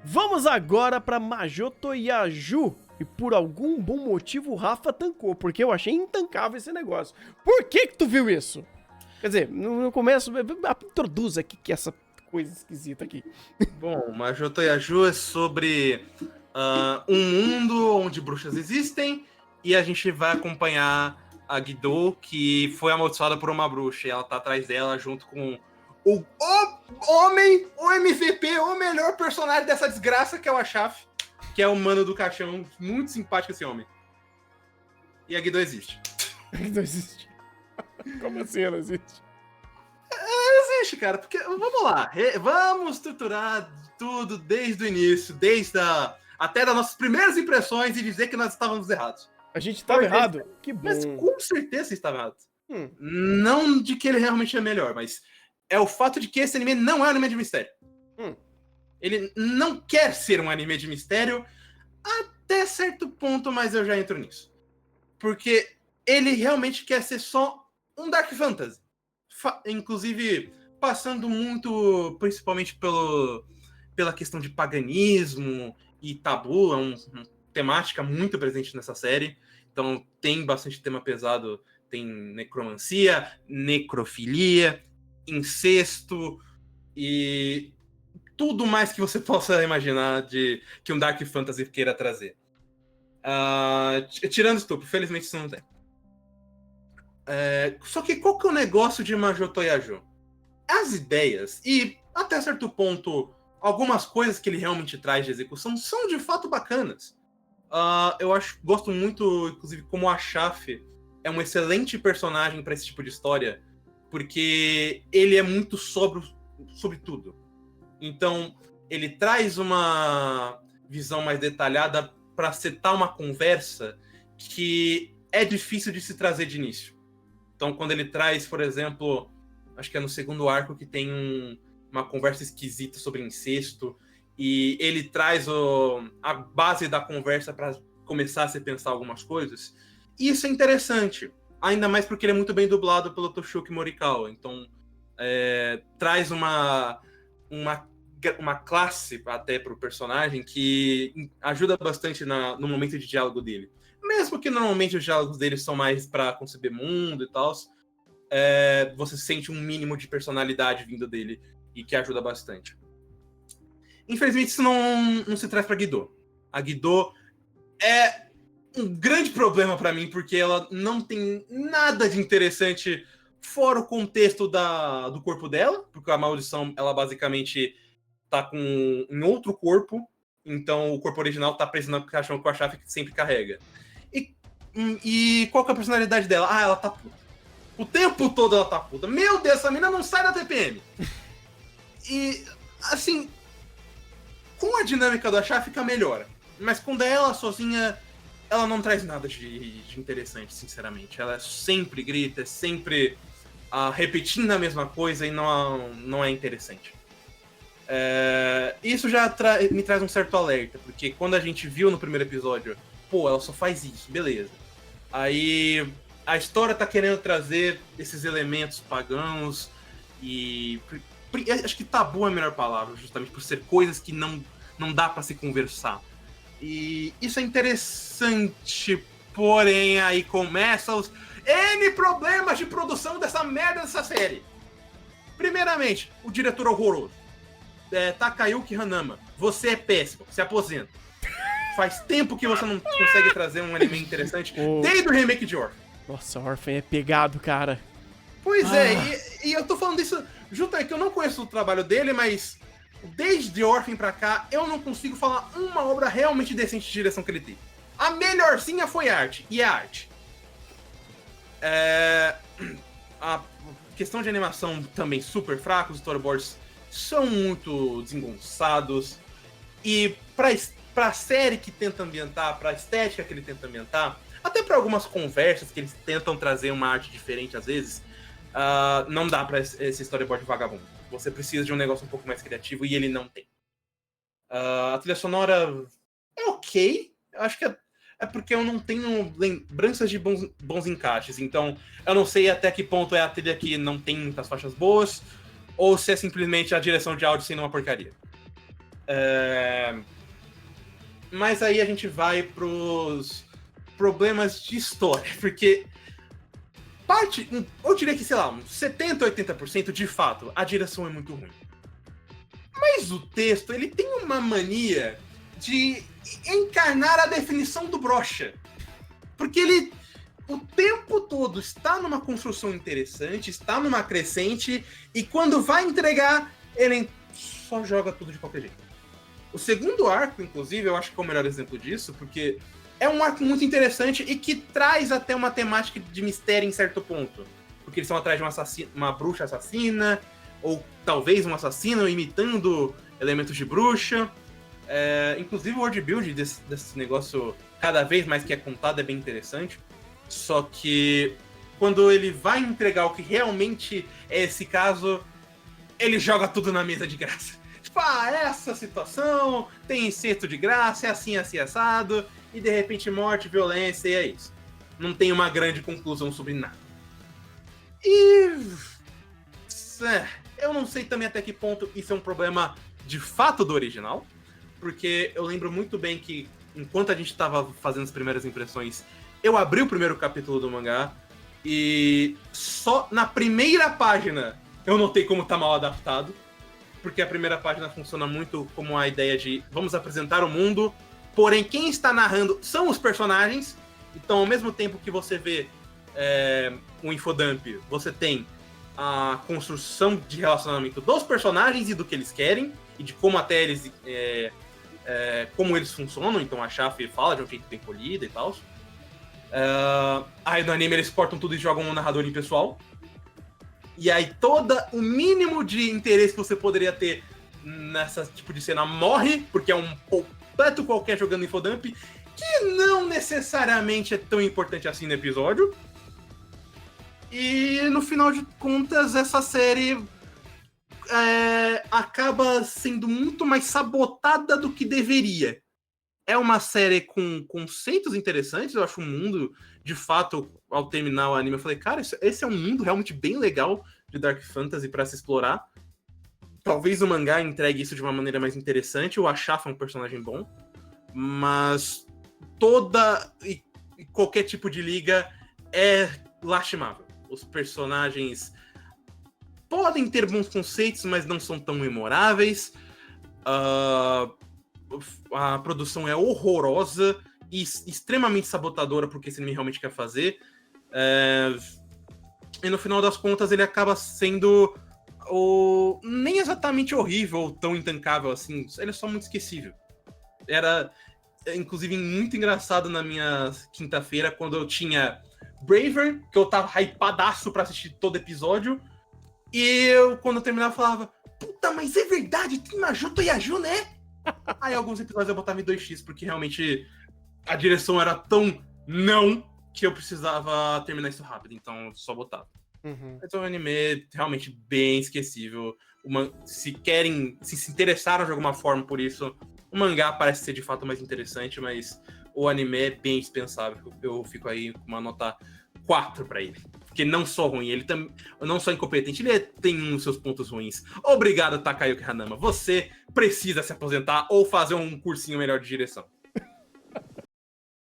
Vamos agora pra Majoto Yaju. E por algum bom motivo o Rafa tancou, porque eu achei intancável esse negócio. Por que tu viu isso? Quer dizer, no começo, introduz aqui que essa coisa esquisita aqui. Bom, Majoto Yaju é sobre um mundo onde bruxas existem e a gente vai acompanhar a Guido, que foi amaldiçoada por uma bruxa, e ela tá atrás dela junto com o homem, o MVP, o melhor personagem dessa desgraça, que é o Achaf, que é o mano do caixão, muito simpático esse homem. E a Guido existe. Não existe. Como assim ela existe? Existe, cara, porque, vamos lá, vamos estruturar tudo desde o início, até das nossas primeiras impressões e dizer que nós estávamos errados. A gente tava errado? Que bom. Mas com certeza você estava errado. Não de que ele realmente é melhor, mas é o fato de que esse anime não é um anime de mistério. Ele não quer ser um anime de mistério até certo ponto, mas eu já entro nisso. Porque ele realmente quer ser só um Dark Fantasy. Inclusive, passando muito, principalmente pela questão de paganismo e tabu, é uma temática muito presente nessa série. Então tem bastante tema pesado, tem necromancia, necrofilia, incesto e tudo mais que você possa imaginar que um Dark Fantasy queira trazer. Tirando estupro, felizmente isso não tem. Só que qual que é o negócio de Majoto Yaju? As ideias e, até certo ponto, algumas coisas que ele realmente traz de execução são de fato bacanas. Eu gosto muito, inclusive, como o Achaf é um excelente personagem para esse tipo de história, porque ele é muito sobre tudo. Então, ele traz uma visão mais detalhada para setar uma conversa que é difícil de se trazer de início. Então, quando ele traz, por exemplo, acho que é no segundo arco que tem uma conversa esquisita sobre incesto, e ele traz a base da conversa para começar a se pensar algumas coisas. E isso é interessante, ainda mais porque ele é muito bem dublado pelo Toshuki Morikawa. Então, traz uma classe até para o personagem que ajuda bastante no momento de diálogo dele. Mesmo que normalmente os diálogos dele são mais para conceber mundo e tal, você sente um mínimo de personalidade vindo dele e que ajuda bastante. Infelizmente, isso não se traz para Guido. A Guido é um grande problema para mim, porque ela não tem nada de interessante fora o contexto do corpo dela, porque a maldição, ela basicamente tá em outro corpo, então o corpo original tá preso no caixão com a chave que sempre carrega. E qual que é a personalidade dela? Ela tá puta. O tempo todo ela tá puta. Meu Deus, essa mina não sai da TPM. E, assim, com a dinâmica do Achá fica melhor. Mas quando é ela sozinha, ela não traz nada de interessante, sinceramente. Ela sempre grita, é sempre repetindo a mesma coisa e não é interessante. Isso já me traz um certo alerta, porque quando a gente viu no primeiro episódio, ela só faz isso, beleza. Aí a história tá querendo trazer esses elementos pagãos e acho que tabu é a melhor palavra, justamente por ser coisas que não dá pra se conversar. E isso é interessante, porém aí começam os N problemas de produção dessa merda dessa série. Primeiramente, o diretor horroroso. Takayuki Hanama, você é péssimo, se aposenta. Faz tempo que você não consegue trazer um anime interessante, desde o remake de Orphan. Nossa, Orphan é pegado, cara. Pois é, e eu tô falando isso justamente que eu não conheço o trabalho dele, mas desde Orphan pra cá, eu não consigo falar uma obra realmente decente de direção que ele teve. A melhorzinha foi arte, e é arte. A questão de animação também super fraca, os storyboards são muito desengonçados, e pra série que tenta ambientar, pra estética que ele tenta ambientar, até pra algumas conversas que eles tentam trazer uma arte diferente às vezes, não dá pra esse storyboard vagabundo. Você precisa de um negócio um pouco mais criativo e ele não tem. A trilha sonora é ok, eu acho que é porque eu não tenho lembranças de bons encaixes, então eu não sei até que ponto é a trilha que não tem muitas faixas boas, ou se é simplesmente a direção de áudio sendo uma porcaria. Mas aí a gente vai pros problemas de história, porque eu diria que, sei lá, uns 70, 80% de fato, a direção é muito ruim. Mas o texto, ele tem uma mania de encarnar a definição do brocha. Porque ele, o tempo todo, está numa construção interessante, está numa crescente, e quando vai entregar, ele só joga tudo de qualquer jeito. O segundo arco, inclusive, eu acho que é o melhor exemplo disso, porque é um arco muito interessante e que traz até uma temática de mistério em certo ponto. Porque eles estão atrás de uma bruxa assassina, ou talvez um assassino imitando elementos de bruxa. Inclusive o world build desse negócio, cada vez mais que é contado, é bem interessante. Só que quando ele vai entregar o que realmente é esse caso, ele joga tudo na mesa de graça. Tipo, essa situação, tem incesto de graça, é assim, assado, e de repente morte, violência, e é isso. Não tem uma grande conclusão sobre nada. E... eu não sei também até que ponto isso é um problema de fato do original, porque eu lembro muito bem que, enquanto a gente estava fazendo as primeiras impressões, eu abri o primeiro capítulo do mangá, e só na primeira página eu notei como tá mal adaptado, porque a primeira página funciona muito como a ideia de vamos apresentar o mundo, porém quem está narrando são os personagens, então ao mesmo tempo que você vê o infodump, você tem a construção de relacionamento dos personagens e do que eles querem, e de como até eles como eles funcionam, então a Shafi fala de um jeito bem polido e tal. Aí no anime eles cortam tudo e jogam um narrador impessoal. E aí todo o mínimo de interesse que você poderia ter nessa tipo de cena morre, porque é um completo qualquer jogando infodump, que não necessariamente é tão importante assim no episódio. E no final de contas, essa série acaba sendo muito mais sabotada do que deveria. É uma série com conceitos interessantes, eu acho um mundo, de fato, ao terminar o anime, eu falei, cara, esse é um mundo realmente bem legal de Dark Fantasy para se explorar. Talvez o mangá entregue isso de uma maneira mais interessante, o Ashafa é um personagem bom, mas toda e qualquer tipo de liga é lastimável. Os personagens podem ter bons conceitos, mas não são tão memoráveis. A produção é horrorosa e extremamente sabotadora porque esse anime realmente quer fazer. E no final das contas ele acaba sendo nem exatamente horrível ou tão intancável assim. Ele é só muito esquecível. Era, inclusive, muito engraçado na minha quinta-feira quando eu tinha Braver, que eu tava hypadaço pra assistir todo episódio, e eu, quando eu terminava, falava, puta, mas é verdade, tem Majoto Yaju, né? Aí alguns episódios eu botava em 2x, porque realmente a direção era tão não que eu precisava terminar isso rápido, então eu só botava. Então é um anime realmente bem esquecível. Se se interessaram de alguma forma por isso, o mangá parece ser de fato mais interessante, mas o anime é bem dispensável. Eu fico aí com uma nota 4 pra ele. Porque não só ruim, ele não só incompetente, ele tem os seus pontos ruins. Obrigado, Takayuki Hanama. Você precisa se aposentar ou fazer um cursinho melhor de direção.